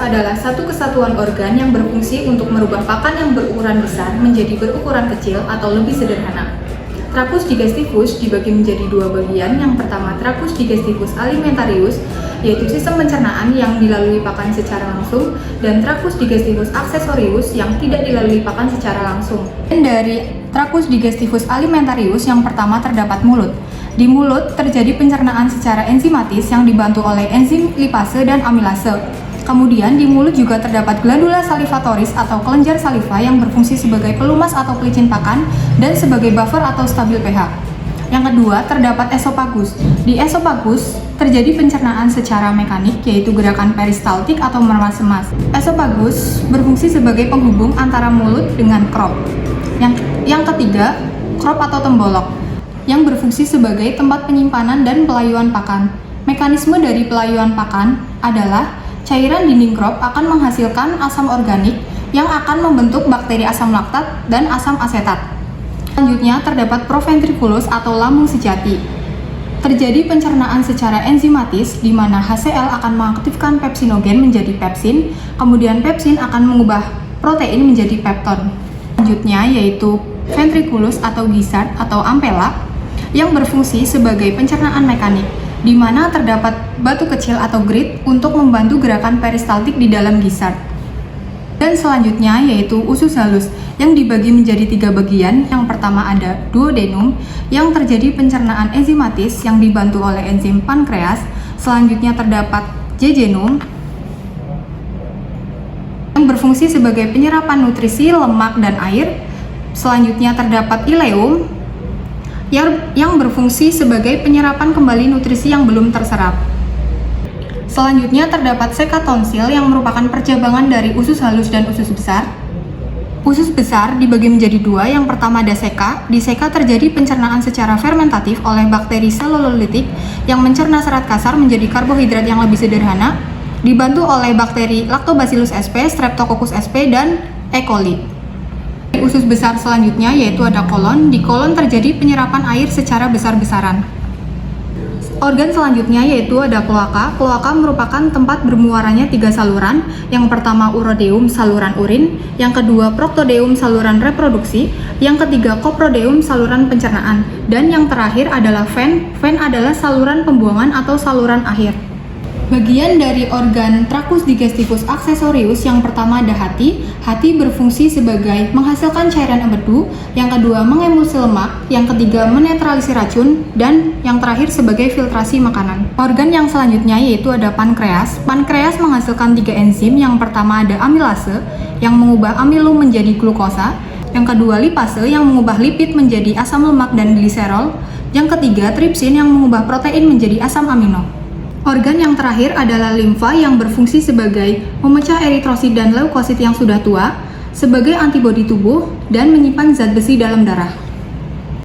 adalah satu kesatuan organ yang berfungsi untuk merubah pakan yang berukuran besar menjadi berukuran kecil atau lebih sederhana. Trakus digestivus dibagi menjadi dua bagian. Yang pertama, trakus digestivus alimentarius, yaitu sistem pencernaan yang dilalui pakan secara langsung, dan trakus digestivus accessorius yang tidak dilalui pakan secara langsung. Dan dari trakus digestivus alimentarius, yang pertama terdapat mulut. Di mulut terjadi pencernaan secara enzimatis yang dibantu oleh enzim lipase dan amilase. Kemudian di mulut juga terdapat glandula salivatoris atau kelenjar saliva yang berfungsi sebagai pelumas atau pelicin pakan dan sebagai buffer atau stabil pH. Yang kedua, terdapat esofagus. Di esofagus terjadi pencernaan secara mekanik, yaitu gerakan peristaltik atau meremas-emas. Esofagus berfungsi sebagai penghubung antara mulut dengan crop. Yang ketiga, crop atau tembolok, yang berfungsi sebagai tempat penyimpanan dan pelayuan pakan. Mekanisme dari pelayuan pakan adalah cairan dinding crop akan menghasilkan asam organik yang akan membentuk bakteri asam laktat dan asam asetat. Selanjutnya terdapat proventriculus atau lambung sejati. Terjadi pencernaan secara enzimatis di mana HCl akan mengaktifkan pepsinogen menjadi pepsin, kemudian pepsin akan mengubah protein menjadi pepton. Selanjutnya yaitu ventriculus atau gizzard atau ampela yang berfungsi sebagai pencernaan mekanik, di mana terdapat batu kecil atau grit untuk membantu gerakan peristaltik di dalam gizzard. Dan selanjutnya yaitu usus halus yang dibagi menjadi 3 bagian. Yang pertama ada duodenum yang terjadi pencernaan enzimatis yang dibantu oleh enzim pankreas. Selanjutnya terdapat jejunum yang berfungsi sebagai penyerapan nutrisi, lemak, dan air. Selanjutnya terdapat ileum yang berfungsi sebagai penyerapan kembali nutrisi yang belum terserap. Selanjutnya terdapat seka tonsil yang merupakan percabangan dari usus halus dan usus besar. Usus besar dibagi menjadi 2. Yang pertama ada seka. Di seka terjadi pencernaan secara fermentatif oleh bakteri selulolitik yang mencerna serat kasar menjadi karbohidrat yang lebih sederhana, dibantu oleh bakteri Lactobacillus sp, Streptococcus sp, dan E. coli. Usus besar selanjutnya yaitu ada kolon. Di kolon terjadi penyerapan air secara besar-besaran. Organ selanjutnya yaitu ada kloaka. Kloaka merupakan tempat bermuaranya 3 saluran. Yang pertama urodeum, saluran urin. Yang kedua proctodeum, saluran reproduksi. Yang ketiga coprodeum, saluran pencernaan. Dan yang terakhir adalah ven. Ven adalah saluran pembuangan atau saluran akhir. Bagian dari organ trakus digestivus accessorius, yang pertama ada hati. Hati berfungsi sebagai menghasilkan cairan empedu, yang kedua mengemulsi lemak, yang ketiga menetralisir racun, dan yang terakhir sebagai filtrasi makanan. Organ yang selanjutnya yaitu ada pankreas. Pankreas menghasilkan 3 enzim. Yang pertama ada amilase yang mengubah amilum menjadi glukosa, yang kedua lipase yang mengubah lipid menjadi asam lemak dan gliserol, yang ketiga tripsin yang mengubah protein menjadi asam amino. Organ yang terakhir adalah limfa yang berfungsi sebagai memecah eritrosit dan leukosit yang sudah tua, sebagai antibodi tubuh, dan menyimpan zat besi dalam darah.